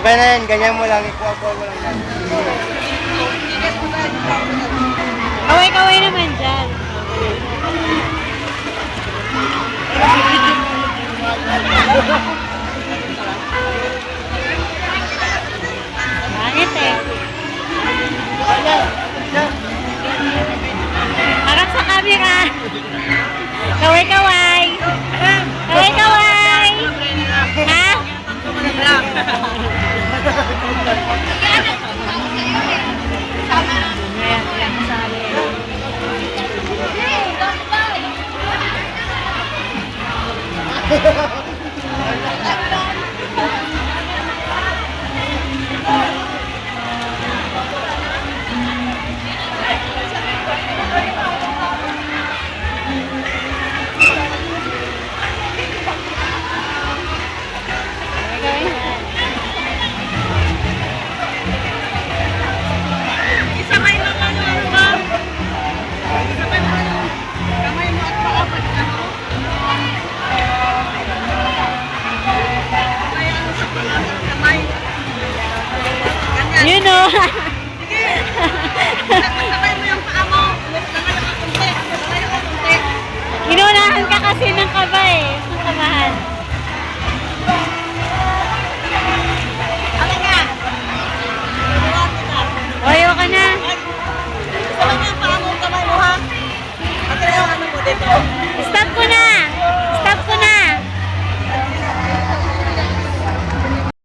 Okay na yan, ganyan mo lang, ikuha-kuha mo lang yan. Kaway-kaway naman dyan. Bakit eh? Harap sa camera. Kaway-kaway. Kaway-kaway. Ha? Ayan, ayan, kasali. You know.